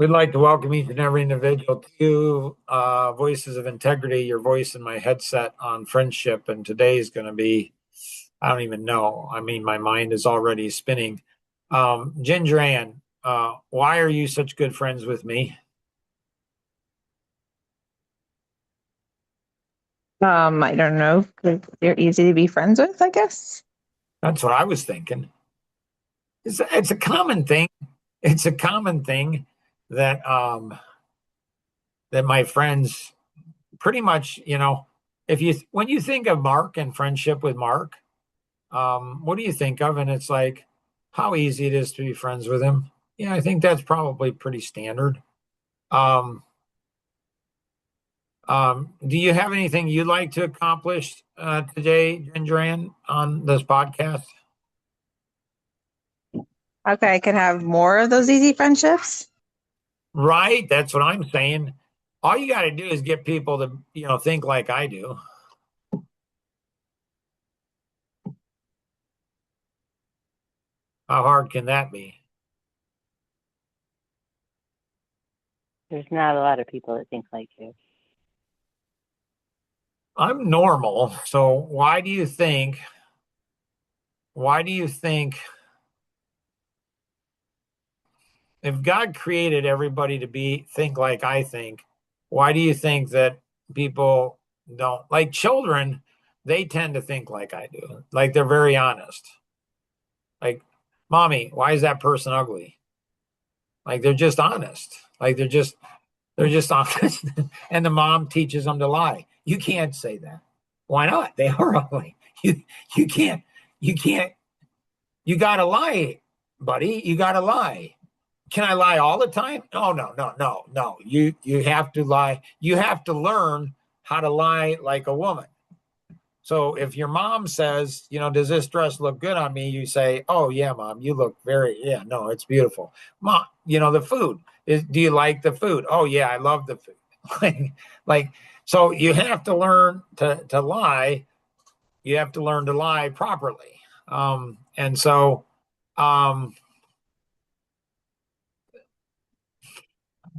We'd like to welcome each and every individual to Voices of Integrity, your voice in my headset on friendship. And today is going to be, I don't even know. I mean, my mind is already spinning. Ginger Ann, why are you such good friends with me? I don't know. 'Cause they're easy to be friends with, I guess. That's what I was thinking. It's a common thing. It's a common thing that that my friends pretty much, if you when you think of Mark and friendship with Mark, what do you think of? And it's like how easy it is to be friends with him. Yeah, I think that's probably pretty standard. Um, do you have anything you'd like to accomplish today, Ginger Ann, on this podcast? Okay, I can have more of those easy friendships. Right, that's what I'm saying. All you got to do is get people to, think like I do. How hard can that be? There's not a lot of people that think like you. I'm normal, so why do you think if God created everybody to think like I think, why do you think that people don't like children? They tend to think like I do. Like they're very honest. Like, mommy, why is that person ugly? Like they're just honest. Like they're just honest. And the mom teaches them to lie. You can't say that. Why not? They are ugly. You you can't you can't you gotta lie, buddy. You gotta lie. Can I lie all the time? Oh no, no, no, no. You have to lie. You have to learn how to lie like a woman. So if your mom says, does this dress look good on me? You say, oh yeah, mom, you look yeah, no, it's beautiful. Mom, the food. Do you like the food? Oh yeah, I love the food. like so you have to learn to lie. You have to learn to lie properly. And so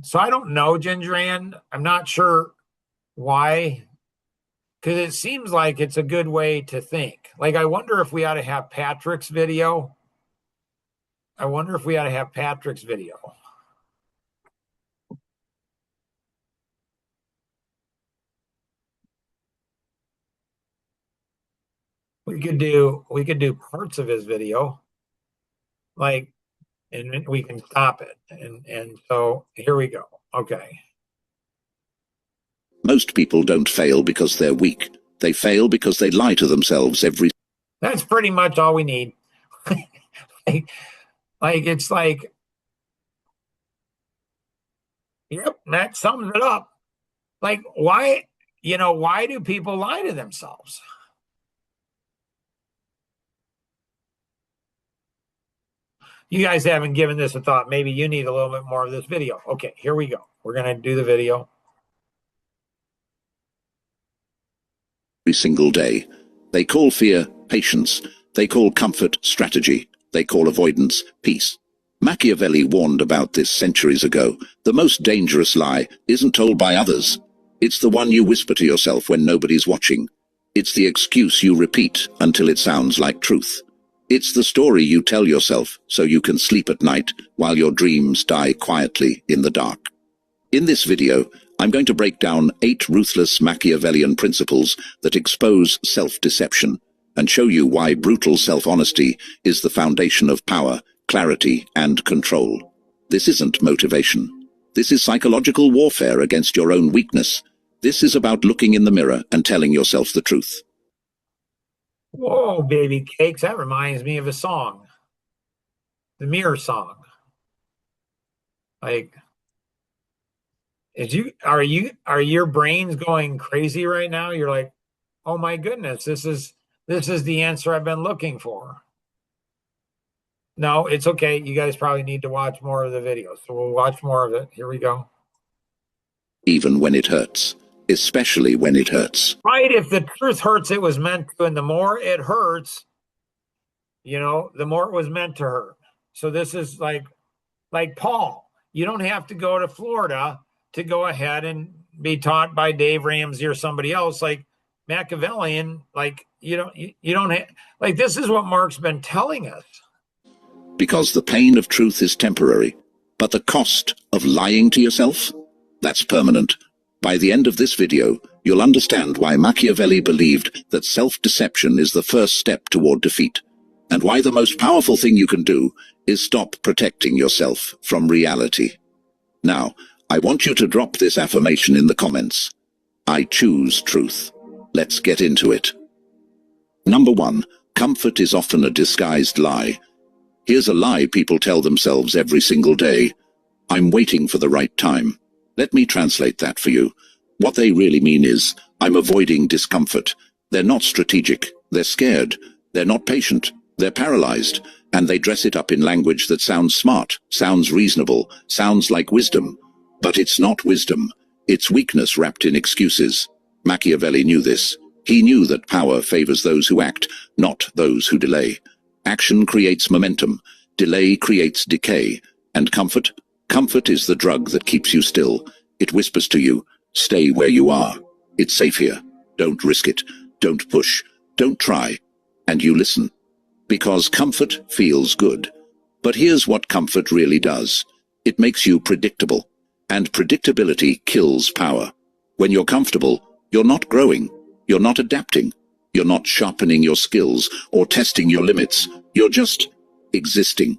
So I don't know, Ginger Ann. I'm not sure why, because it seems like it's a good way to think. Like, I wonder if we ought to have Patrick's video. I wonder if we ought to have Patrick's video. We could do parts of his video, like, and we can stop it. And so here we go. Okay. Most people don't fail because they're weak. They fail because they lie to themselves every. That's pretty much all we need. It's like, yep, that sums it up. Like, why do people lie to themselves? You guys haven't given this a thought. Maybe you need a little bit more of this video. Okay, here we go. We're going to do the video. Every single day. They call fear patience. They call comfort strategy. They call avoidance peace. Machiavelli warned about this centuries ago. The most dangerous lie isn't told by others. It's the one you whisper to yourself when nobody's watching. It's the excuse you repeat until it sounds like truth. It's the story you tell yourself so you can sleep at night while your dreams die quietly in the dark. In this video, I'm going to break down 8 ruthless Machiavellian principles that expose self-deception and show you why brutal self-honesty is the foundation of power, clarity, and control. This isn't motivation. This is psychological warfare against your own weakness. This is about looking in the mirror and telling yourself the truth. Whoa, baby cakes. That reminds me of a song. The Mirror song. Like, are your brains going crazy right now? You're like, oh my goodness, this is the answer I've been looking for. No, it's okay. You guys probably need to watch more of the video. So we'll watch more of it. Here we go. Even when it hurts. Especially when it hurts. Right, if the truth hurts, it was meant to, and the more it hurts, the more it was meant to hurt. So this is like Paul. You don't have to go to Florida to go ahead and be taught by Dave Ramsey or somebody else like Machiavellian. Like, you don't have, like, this is what Mark's been telling us. Because the pain of truth is temporary, but the cost of lying to yourself, that's permanent. By the end of this video, you'll understand why Machiavelli believed that self-deception is the first step toward defeat, and why the most powerful thing you can do is stop protecting yourself from reality. Now, I want you to drop this affirmation in the comments. I choose truth. Let's get into it. Number 1, comfort is often a disguised lie. Here's a lie people tell themselves every single day. I'm waiting for the right time. Let me translate that for you. What they really mean is, I'm avoiding discomfort. They're not strategic. They're scared. They're not patient. They're paralyzed. And they dress it up in language that sounds smart, sounds reasonable, sounds like wisdom. But it's not wisdom. It's weakness wrapped in excuses. Machiavelli knew this. He knew that power favors those who act, not those who delay. Action creates momentum. Delay creates decay. And comfort? Comfort is the drug that keeps you still. It whispers to you, stay where you are. It's safe here. Don't risk it. Don't push. Don't try. And you listen. Because comfort feels good. But here's what comfort really does. It makes you predictable. And predictability kills power. When you're comfortable, you're not growing. You're not adapting. You're not sharpening your skills or testing your limits. You're just existing.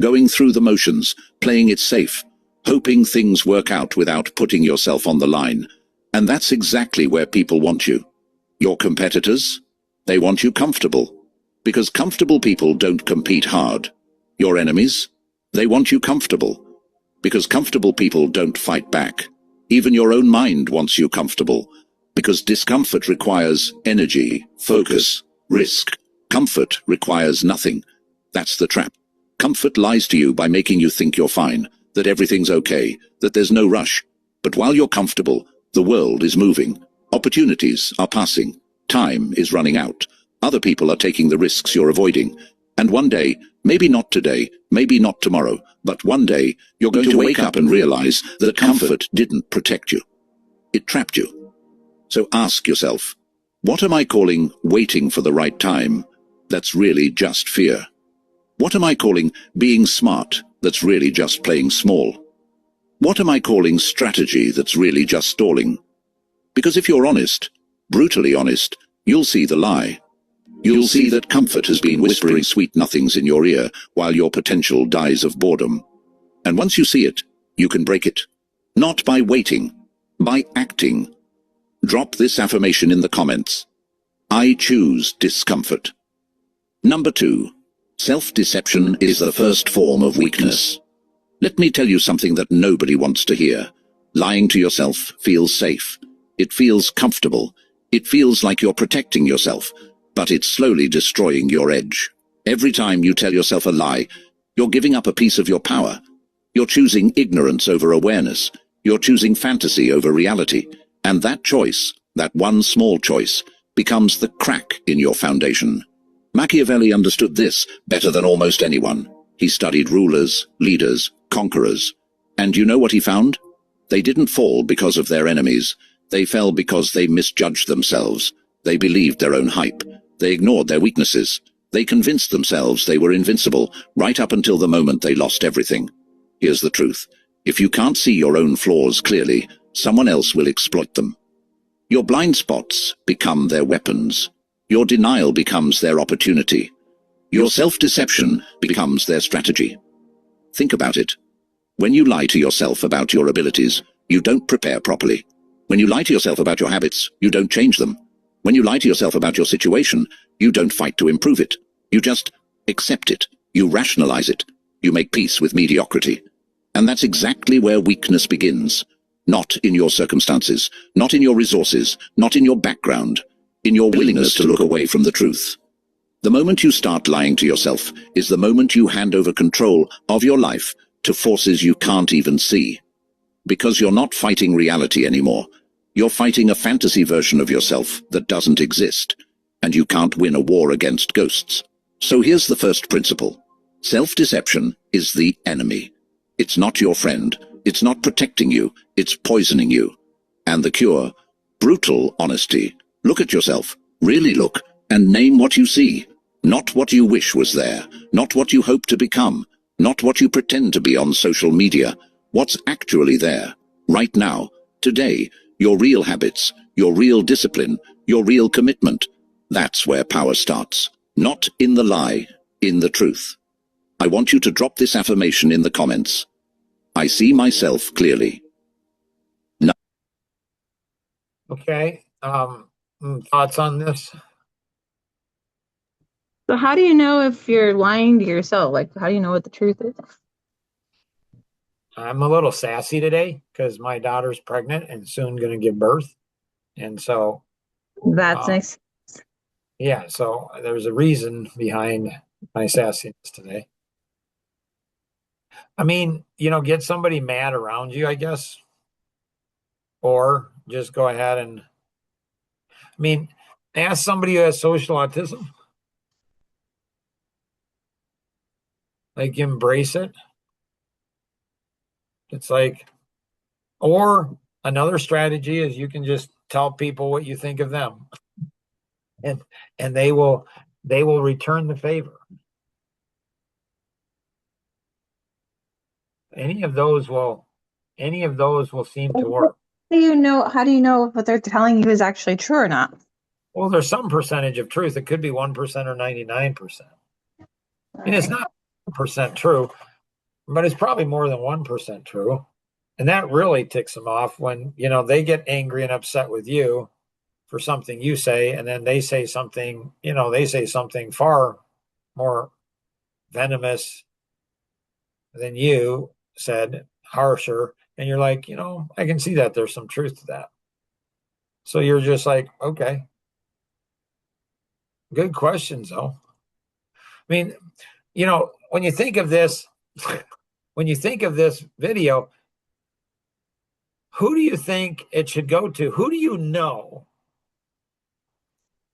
Going through the motions, playing it safe, hoping things work out without putting yourself on the line. And that's exactly where people want you. Your competitors? They want you comfortable. Because comfortable people don't compete hard. Your enemies? They want you comfortable. Because comfortable people don't fight back. Even your own mind wants you comfortable. Because discomfort requires energy, focus, risk. Comfort requires nothing. That's the trap. Comfort lies to you by making you think you're fine, that everything's okay, that there's no rush. But while you're comfortable, the world is moving. Opportunities are passing. Time is running out. Other people are taking the risks you're avoiding. And one day, maybe not today, maybe not tomorrow, but one day, you're going to wake up and realize that comfort didn't protect you. It trapped you. So ask yourself, what am I calling waiting for the right time? That's really just fear. What am I calling being smart? That's really just playing small. What am I calling strategy? That's really just stalling. Because if you're honest, brutally honest, you'll see the lie. You'll see that comfort has been whispering sweet nothings in your ear while your potential dies of boredom. And once you see it, you can break it. Not by waiting, by acting. Drop this affirmation in the comments. I choose discomfort. Number 2. Self-deception is the first form of weakness. Let me tell you something that nobody wants to hear. Lying to yourself feels safe. It feels comfortable. It feels like you're protecting yourself, but it's slowly destroying your edge. Every time you tell yourself a lie, you're giving up a piece of your power. You're choosing ignorance over awareness. You're choosing fantasy over reality. And that choice, that one small choice, becomes the crack in your foundation. Machiavelli understood this better than almost anyone. He studied rulers, leaders, conquerors. And you know what he found? They didn't fall because of their enemies. They fell because they misjudged themselves. They believed their own hype. They ignored their weaknesses. They convinced themselves they were invincible, right up until the moment they lost everything. Here's the truth. If you can't see your own flaws clearly, someone else will exploit them. Your blind spots become their weapons. Your denial becomes their opportunity. Your self-deception becomes their strategy. Think about it. When you lie to yourself about your abilities, you don't prepare properly. When you lie to yourself about your habits, you don't change them. When you lie to yourself about your situation, you don't fight to improve it. You just accept it. You rationalize it. You make peace with mediocrity. And that's exactly where weakness begins. Not in your circumstances, not in your resources, not in your background, in your willingness to look away from the truth. The moment you start lying to yourself is the moment you hand over control of your life to forces you can't even see. Because you're not fighting reality anymore. You're fighting a fantasy version of yourself that doesn't exist, and you can't win a war against ghosts. So here's the first principle. Self-deception is the enemy. It's not your friend. It's not protecting you. It's poisoning you. And the cure? Brutal honesty. Look at yourself. Really look. And name what you see. Not what you wish was there. Not what you hope to become. Not what you pretend to be on social media. What's actually there. Right now. Today. Your real habits. Your real discipline. Your real commitment. That's where power starts. Not in the lie. In the truth. I want you to drop this affirmation in the comments. I see myself clearly. Okay. Thoughts on this? So how do you know if you're lying to yourself? Like, how do you know what the truth is? I'm a little sassy today because my daughter's pregnant and soon going to give birth. And so, That's nice. yeah, so there's a reason behind my sassiness today. I mean, get somebody mad around you, I guess. Or just go ahead and, ask somebody who has social autism. Like, embrace it. It's like, or another strategy is you can just tell people what you think of them. And they will return the favor. Any of those will seem to work. How do you know if what they're telling you is actually true or not? Well, there's some percentage of truth. It could be 1% or 99%. And it's not 1% true, but it's probably more than 1% true. And that really ticks them off when, they get angry and upset with you for something you say, and then they say something far more venomous than you said, harsher. And you're like, I can see that there's some truth to that. So you're just like, okay. Good questions, though. When you think of this, video, who do you think it should go to? Who do you know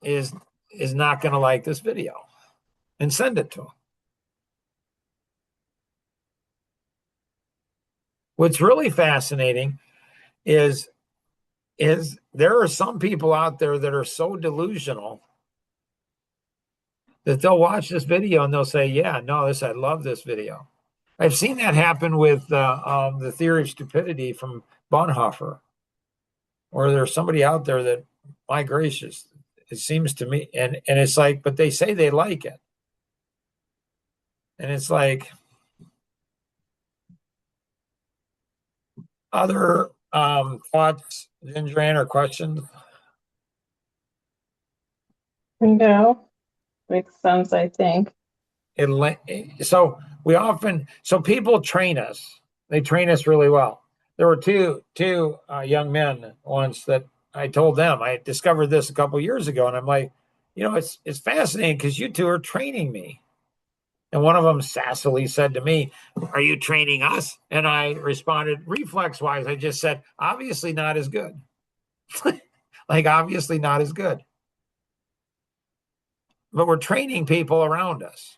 is not going to like this video? And send it to them. What's really fascinating is there are some people out there that are so delusional that they'll watch this video and they'll say, yeah, no, I love this video. I've seen that happen with the theory of stupidity from Bonhoeffer, or there's somebody out there that, my gracious, it seems to me, and it's like, but they say they like it. And it's like, other thoughts, Ginger Ann, or questions? No. Makes sense, I think. So people train us. They train us really well. There were two young men once that I told them, I discovered this a couple of years ago, and I'm like, it's fascinating because you two are training me. And one of them sassily said to me, are you training us? And I responded reflex-wise. I just said, obviously not as good. Like, obviously not as good. But we're training people around us.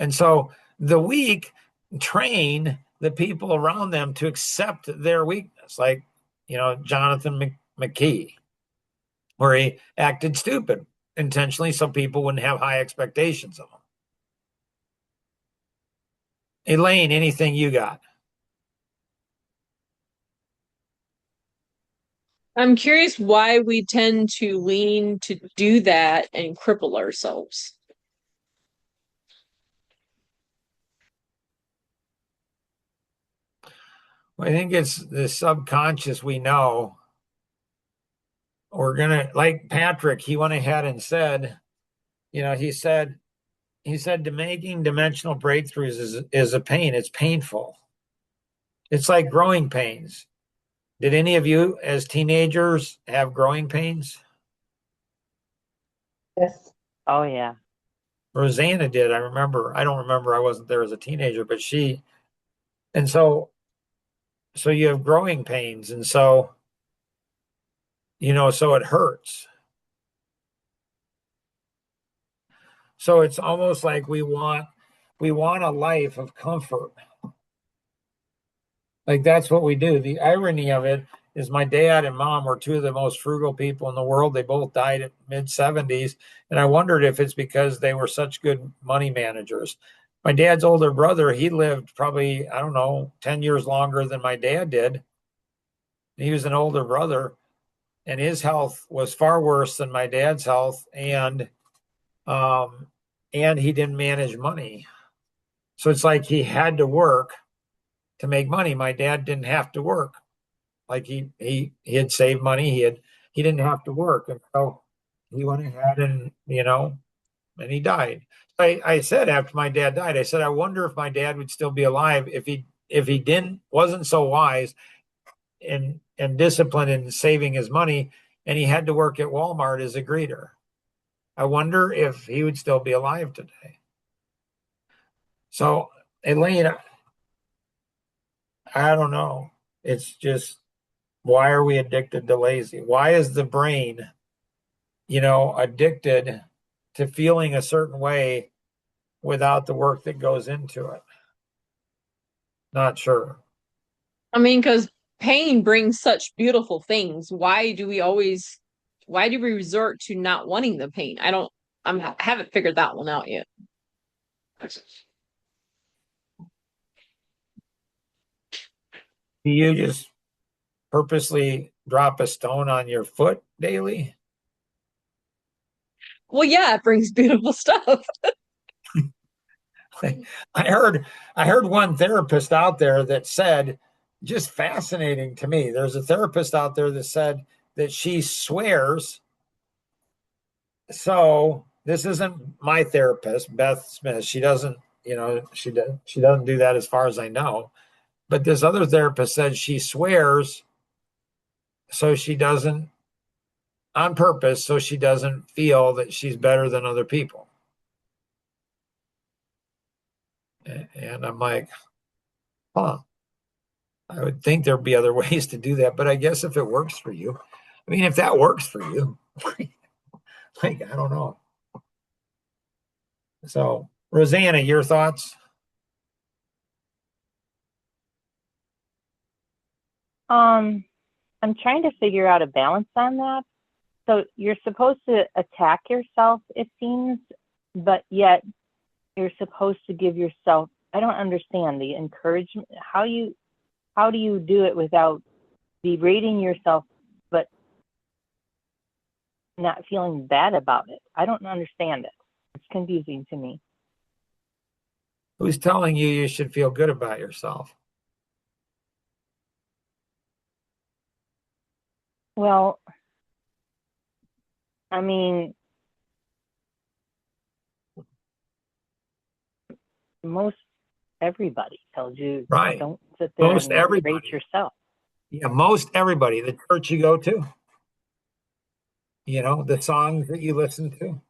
And so the weak train the people around them to accept their weakness. Like, Jonathan McKee, where he acted stupid intentionally so people wouldn't have high expectations of him. Elaine, anything you got? I'm curious why we tend to lean to do that and cripple ourselves. I think it's the subconscious. We know we're gonna, like Patrick, he went ahead and said, he said making dimensional breakthroughs is a pain. It's painful. It's like growing pains. Did any of you as teenagers have growing pains? Yes. Oh, yeah. Rosanna did. I remember. I don't remember. I wasn't there as a teenager, but she. And so you have growing pains. And so, so it hurts. So it's almost like we want we want a life of comfort. Like that's what we do. The irony of it is my dad and mom were two of the most frugal people in the world. They both died at mid-70s. And I wondered if it's because they were such good money managers. My dad's older brother, he lived probably, I don't know, 10 years longer than my dad did. He was an older brother, and his health was far worse than my dad's health. And he didn't manage money. So it's like he had to work to make money. My dad didn't have to work. Like he had saved money. He didn't have to work. And so he went ahead and, and he died. I said after my dad died, I said, I wonder if my dad would still be alive if he wasn't so wise and disciplined in saving his money, and he had to work at Walmart as a greeter. I wonder if he would still be alive today. So, Elaine, I don't know. It's just, why are we addicted to lazy? Why is the brain, addicted to feeling a certain way without the work that goes into it? Not sure. I mean, because pain brings such beautiful things. Why do we resort to not wanting the pain? I haven't figured that one out yet. Do you just purposely drop a stone on your foot daily? Well, yeah, it brings beautiful stuff. I heard one therapist out there that said, just fascinating to me. There's a therapist out there that said that she swears. So this isn't my therapist, Beth Smith. She doesn't, she doesn't do that as far as I know. But this other therapist said she swears so she doesn't, on purpose, so she doesn't feel that she's better than other people. And I'm like, I would think there'd be other ways to do that, but I guess if it works for you, if that works for you, I don't know. So, Rosanna, your thoughts? I'm trying to figure out a balance on that. So you're supposed to attack yourself, it seems, but yet you're supposed to give yourself, I don't understand the encouragement. How do you do it without berating yourself, but not feeling bad about it? I don't understand it. It's confusing to me. Who's telling you should feel good about yourself? Well, most everybody tells you, right? Don't sit there Most and everybody. rate yourself. Yeah, most everybody. The church you go to, the songs that you listen to.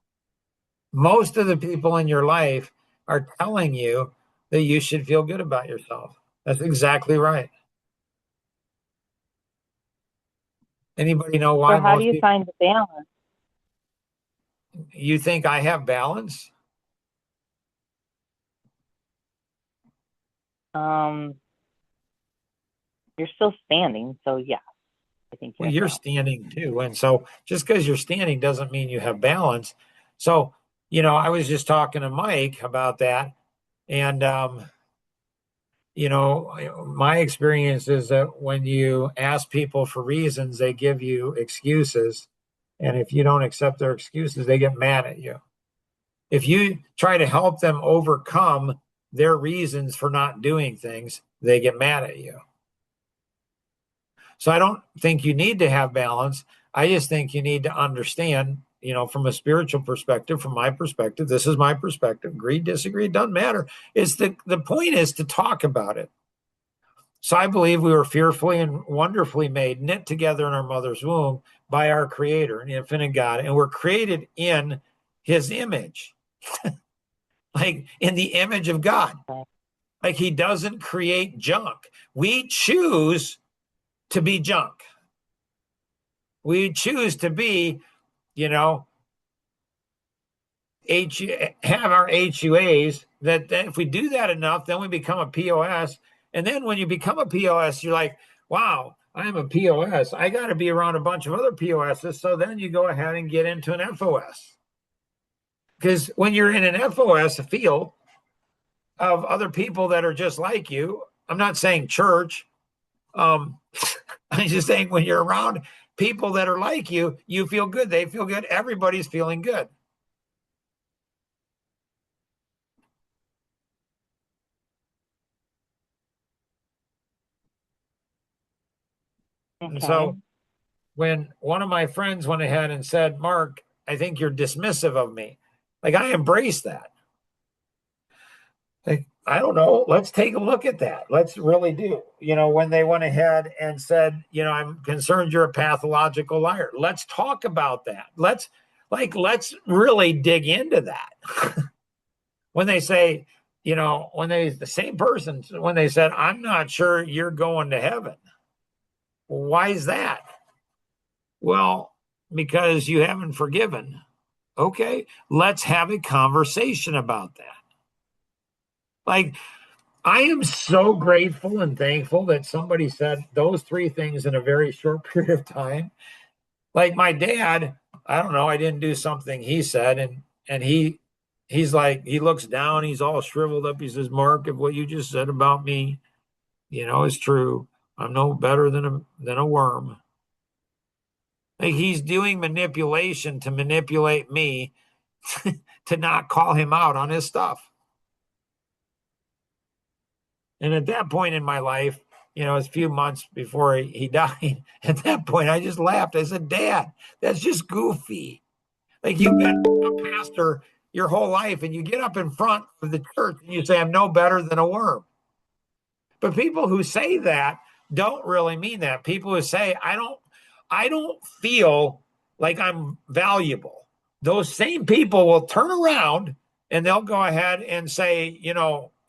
Most of the people in your life are telling you that you should feel good about yourself. That's exactly right. Anybody know why? So how do you find the balance? You think I have balance? You're still standing, so yeah. I think you're standing too. And so just because you're standing doesn't mean you have balance. So, I was just talking to Mike about that. And, my experience is that when you ask people for reasons, they give you excuses. And if you don't accept their excuses, they get mad at you. If you try to help them overcome their reasons for not doing things, they get mad at you. So I don't think you need to have balance. I just think you need to understand, from a spiritual perspective, from my perspective, this is my perspective. Agree, disagree, it doesn't matter. It's the point is to talk about it. So I believe we were fearfully and wonderfully made, knit together in our mother's womb by our Creator, an infinite God, and we're created in His image, like in the image of God. Like He doesn't create junk. We choose to be junk. We choose to be, have our HUAs, that if we do that enough, then we become a POS. And then when you become a POS, you're like, wow, I'm a POS. I got to be around a bunch of other POSs. So then you go ahead and get into an FOS. Because when you're in an FOS field of other people that are just like you, I'm not saying church. I'm just saying when you're around people that are like you, you feel good. They feel good. Everybody's feeling good. Okay. And so when one of my friends went ahead and said, Mark, I think you're dismissive of me. Like, I embrace that. Like, I don't know. Let's take a look at that. Let's really do. When they went ahead and said, I'm concerned you're a pathological liar. Let's talk about that. Let's really dig into that. When they say, the same person, when they said, I'm not sure you're going to heaven. Why is that? Well, because you haven't forgiven. Okay, let's have a conversation about that. Like, I am so grateful and thankful that somebody said those three things in a very short period of time. Like my dad, I don't know, I didn't do something he said, and he's like, he looks down, he's all shriveled up. He says, Mark, if what you just said about me, is true, I'm no better than a worm. Like, he's doing manipulation to manipulate me to not call him out on his stuff. And at that point in my life, it was a few months before he died. At that point, I just laughed. I said, Dad, that's just goofy. Like, you've been a pastor your whole life, and you get up in front of the church and you say, I'm no better than a worm. But people who say that don't really mean that. People who say, I don't feel like I'm valuable. Those same people will turn around and they'll go ahead and say,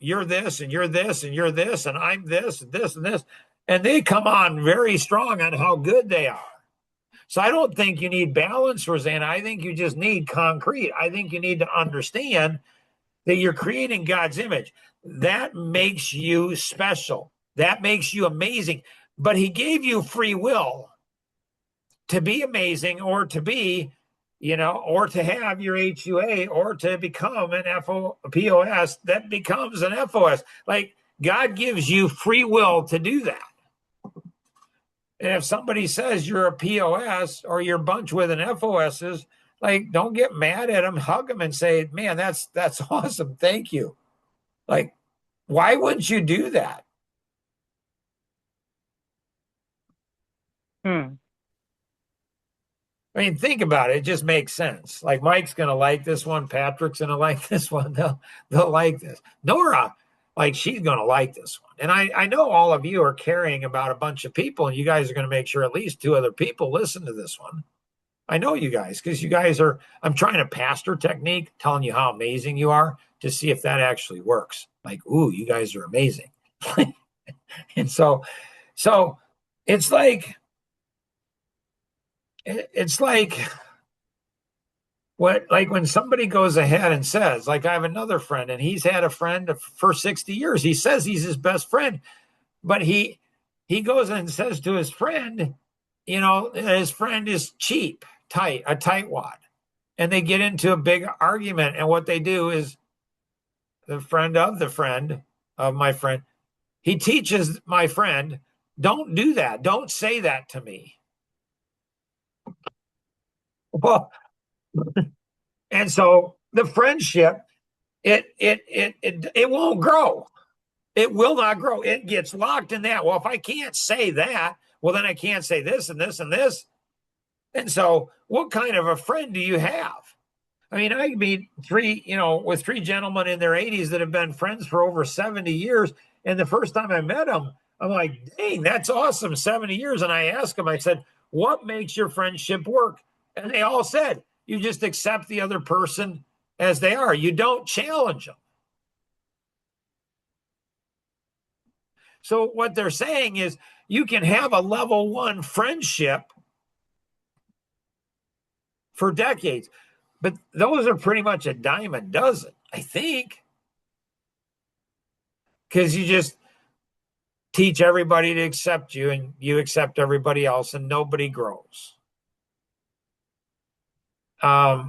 you're this and you're this and you're this and I'm this and this and this. And they come on very strong on how good they are. So I don't think you need balance, Rosanna. I think you just need concrete. I think you need to understand that you're creating God's image. That makes you special. That makes you amazing. But he gave you free will to be amazing, or to be, or to have your HUA, or to become an POS that becomes an FOS. Like, God gives you free will to do that. And if somebody says you're a POS or you're bunched with an FOSs, like, don't get mad at them, hug them and say, man, that's awesome. Thank you. Like, why wouldn't you do that? I mean, think about it. It just makes sense. Like, Mike's going to like this one. Patrick's going to like this one. They'll like this. Nora, like, she's going to like this one. And I know all of you are caring about a bunch of people, and you guys are going to make sure at least 2 other people listen to this one. I know you guys, because you guys are, I'm trying a pastor technique, telling you how amazing you are, to see if that actually works. Like, ooh, you guys are amazing. And so it's like when somebody goes ahead and says, like, I have another friend, and he's had a friend for 60 years. He says he's his best friend, but he goes and says to his friend, his friend is cheap, a tightwad. And they get into a big argument. And what they do is, the friend of my friend, he teaches my friend, don't do that. Don't say that to me. Well, and so the friendship, it won't grow. It will not grow. It gets locked in that. Well, if I can't say that, well, then I can't say this and this and this. And so what kind of a friend do you have? I mean, I meet with 3 gentlemen in their 80s that have been friends for over 70 years. And the first time I met them, I'm like, dang, that's awesome, 70 years. And I asked them, I said, what makes your friendship work? And they all said, you just accept the other person as they are. You don't challenge them. So what they're saying is, you can have a level 1 friendship for decades, But those are pretty much a dime a dozen, I think. Because you just teach everybody to accept you and you accept everybody else and nobody grows.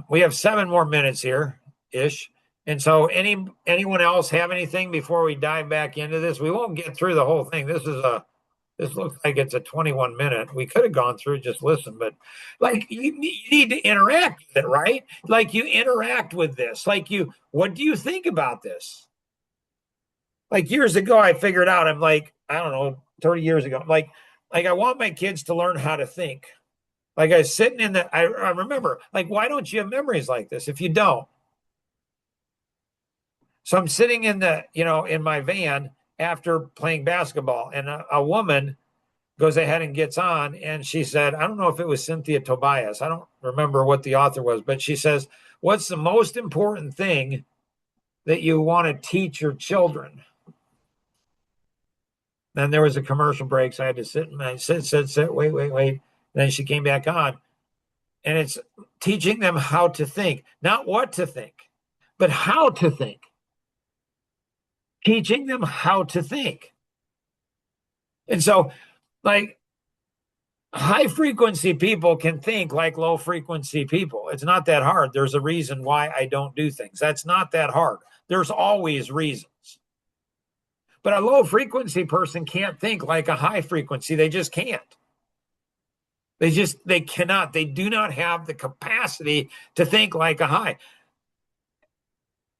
We have 7 more minutes here ish. And so anyone else have anything before we dive back into this? We won't get through the whole thing. This looks like it's a 21 minute. We could have gone through just listen, but like you need to interact with it, right? Like you interact with this. Like what do you think about this? Like years ago, I figured out, I'm like, I don't know, 30 years ago, like I want my kids to learn how to think. Like I was sitting in I remember, like, why don't you have memories like this if you don't? So I'm sitting in in my van after playing basketball, and a woman goes ahead and gets on, and she said, I don't know if it was Cynthia Tobias. I don't remember what the author was, but she says, what's the most important thing that you want to teach your children? Then there was a commercial break, so I had to sit, and I sit, wait. Then she came back on, and it's teaching them how to think, not what to think, but how to think. Teaching them how to think. And so, like, high frequency people can think like low frequency people. It's not that hard. There's a reason why I don't do things. That's not that hard. There's always reasons. But a low frequency person can't think like a high frequency. They just can't. They cannot. They do not have the capacity to think like a high.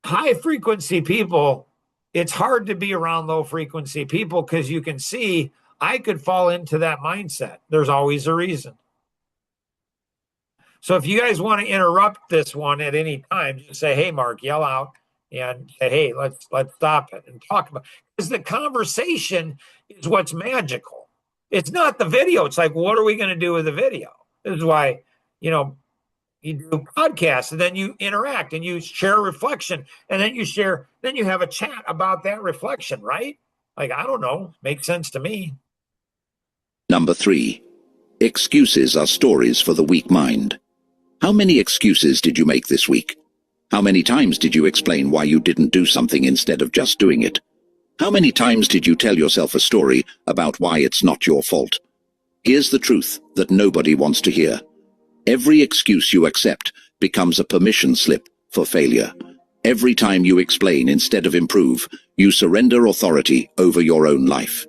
High frequency people, it's hard to be around low frequency people because you can see I could fall into that mindset. There's always a reason. So if you guys want to interrupt this one at any time, just say, hey, Mark, yell out and say, hey, let's stop it and talk about it. Because the conversation is what's magical. It's not the video. It's like, what are we going to do with the video? This is why, you do podcasts and then you interact and you share reflection and then you have a chat about that reflection, right? Like, I don't know, makes sense to me. Number 3. Excuses are stories for the weak mind. How many excuses did you make this week? How many times did you explain why you didn't do something instead of just doing it? How many times did you tell yourself a story about why it's not your fault? Here's the truth that nobody wants to hear. Every excuse you accept becomes a permission slip for failure. Every time you explain instead of improve, you surrender authority over your own life.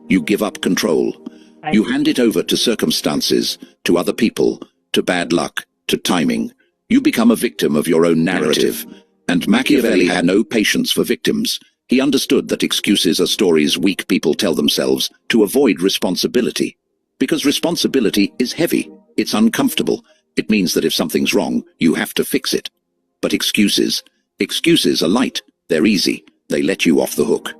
You give up control. You hand it over to circumstances, to other people, to bad luck, to timing. You become a victim of your own narrative. And Machiavelli had no patience for victims. He understood that excuses are stories weak people tell themselves to avoid responsibility. Because responsibility is heavy. It's uncomfortable. It means that if something's wrong, you have to fix it. But excuses are light. They're easy. They let you off the hook.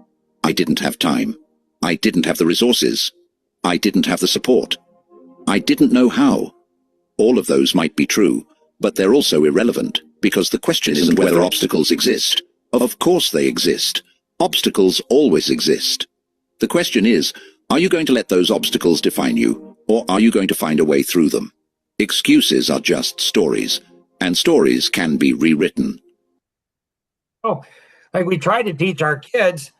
I didn't have time. I didn't have the resources. I didn't have the support. I didn't know how. All of those might be true, but they're also irrelevant, because the question isn't whether obstacles exist. Of course they exist. Obstacles always exist. The question is, are you going to let those obstacles define you, or are you going to find a way through them? Excuses are just stories, and stories can be rewritten. Oh, like we try to teach our kids,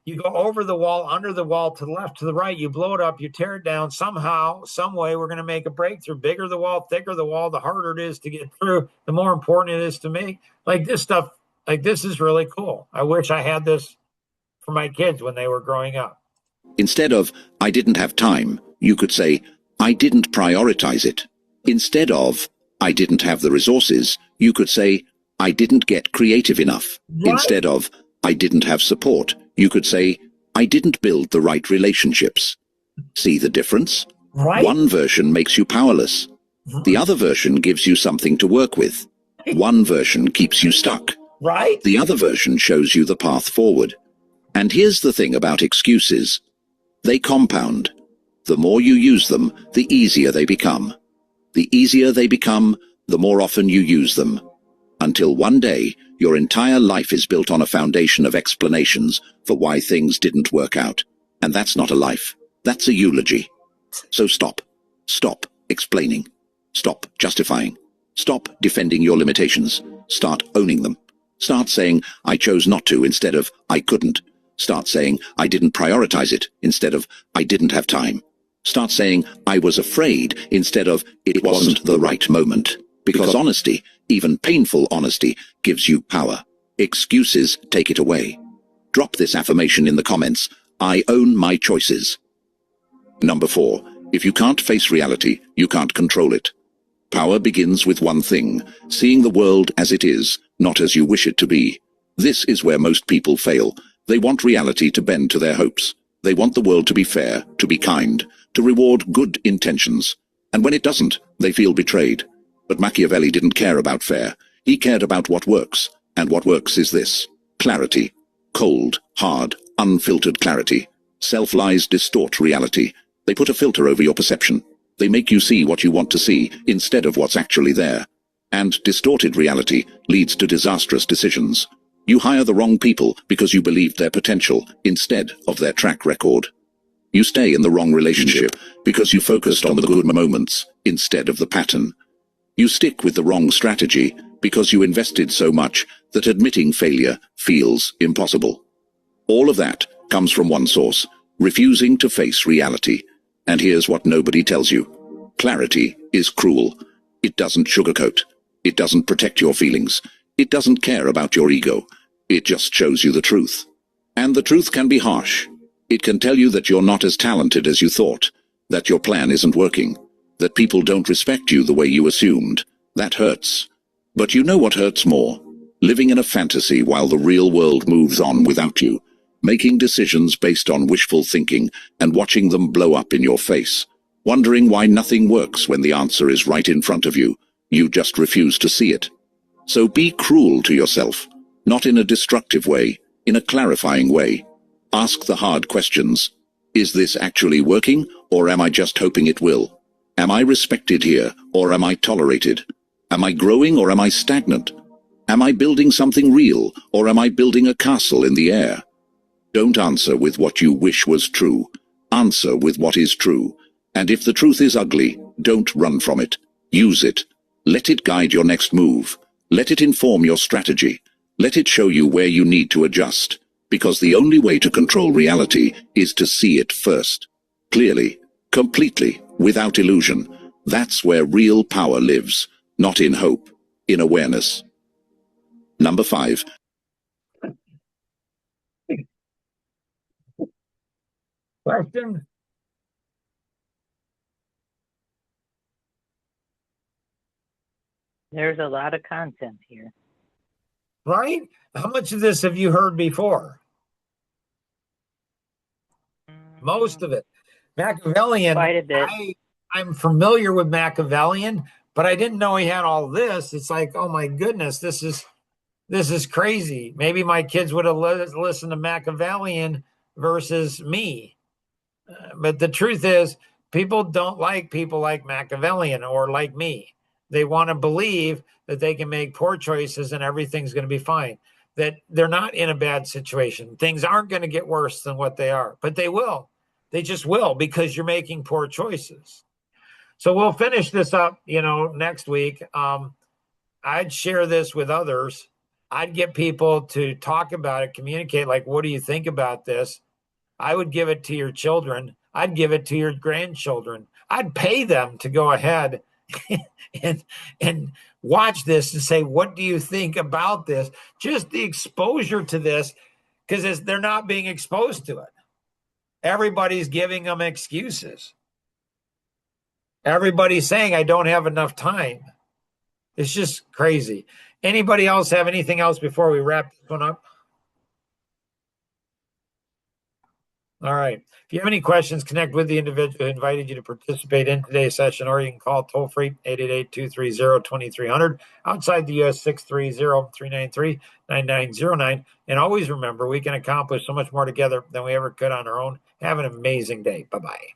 you go over the wall, under the wall, to the left, to the right, you blow it up, you tear it down. Somehow, some way, we're going to make a breakthrough. Bigger the wall, thicker the wall, the harder it is to get through, the more important it is to make. Like this stuff, like this is really cool. I wish I had this for my kids when they were growing up. Instead of, I didn't have time, you could say, I didn't prioritize it. Instead of, I didn't have the resources, you could say, I didn't get creative enough. Right. Instead of, I didn't have support, you could say, I didn't build the right relationships. See the difference? Right. One version makes you powerless. The other version gives you something to work with. One version keeps you stuck. Right. The other version shows you the path forward. And here's the thing about excuses. They compound. The more you use them, the easier they become. The easier they become, the more often you use them. Until one day, Your entire life is built on a foundation of explanations for why things didn't work out. And that's not a life. That's a eulogy. So stop. Stop explaining. Stop justifying. Stop defending your limitations. Start owning them. Start saying, I chose not to instead of, I couldn't. Start saying, I didn't prioritize it instead of, I didn't have time. Start saying, I was afraid instead of, it wasn't the right moment. Because honesty, even painful honesty, gives you power. Excuses take it away. Drop this affirmation in the comments. I own my choices. Number 4. If you can't face reality, you can't control it. Power begins with one thing, seeing the world as it is, not as you wish it to be. This is where most people fail. They want reality to bend to their hopes. They want the world to be fair, to be kind, to reward good intentions. And when it doesn't, they feel betrayed. But Machiavelli didn't care about fair. He cared about what works. And what works is this: clarity. Cold, hard, unfiltered clarity. Self-lies distort reality. They put a filter over your perception. They make you see what you want to see instead of what's actually there. And distorted reality leads to disastrous decisions. You hire the wrong people because you believed their potential instead of their track record. You stay in the wrong relationship because you focused on the good moments instead of the pattern. You stick with the wrong strategy because you invested so much that admitting failure feels impossible. All of that comes from one source: refusing to face reality. And here's what nobody tells you. Clarity is cruel. It doesn't sugarcoat. It doesn't protect your feelings. It doesn't care about your ego. It just shows you the truth. And the truth can be harsh. It can tell you that you're not as talented as you thought, that your plan isn't working, that people don't respect you the way you assumed. That hurts. But you know what hurts more? Living in a fantasy while the real world moves on without you. Making decisions based on wishful thinking and watching them blow up in your face. Wondering why nothing works when the answer is right in front of you. You just refuse to see it. So be cruel to yourself. Not in a destructive way, in a clarifying way. Ask the hard questions. Is this actually working, or am I just hoping it will? Am I respected here, or am I tolerated? Am I growing, or am I stagnant? Am I building something real, or am I building a castle in the air? Don't answer with what you wish was true. Answer with what is true. And if the truth is ugly, don't run from it. Use it. Let it guide your next move. Let it inform your strategy. Let it show you where you need to adjust. Because the only way to control reality is to see it first. Clearly, completely, without illusion. That's where real power lives. Not in hope, in awareness. Number 5. Question? There's a lot of content here. Right? How much of this have you heard before? Most of it. Machiavellian. Quite a bit. I'm familiar with Machiavellian, but I didn't know he had all this. It's like, oh my goodness, this is crazy. Maybe my kids would have listened to Machiavellian versus me. But the truth is, people don't like people like Machiavellian or like me. They want to believe that they can make poor choices and everything's going to be fine, that they're not in a bad situation. Things aren't going to get worse than what they are, but they will. They just will, because you're making poor choices. So we'll finish this up, next week. I'd share this with others. I'd get people to talk about it, communicate, like, what do you think about this? I would give it to your children. I'd give it to your grandchildren. I'd pay them to go ahead and watch this and say, what do you think about this? Just the exposure to this, because they're not being exposed to it. Everybody's giving them excuses. Everybody's saying, I don't have enough time. It's just crazy. Anybody else have anything else before we wrap this one up? All right. If you have any questions, connect with the individual who invited you to participate in today's session, or you can call toll-free 888-230-2300, outside the U.S. 630-393-9909. And always remember, we can accomplish so much more together than we ever could on our own. Have an amazing day. Bye-bye.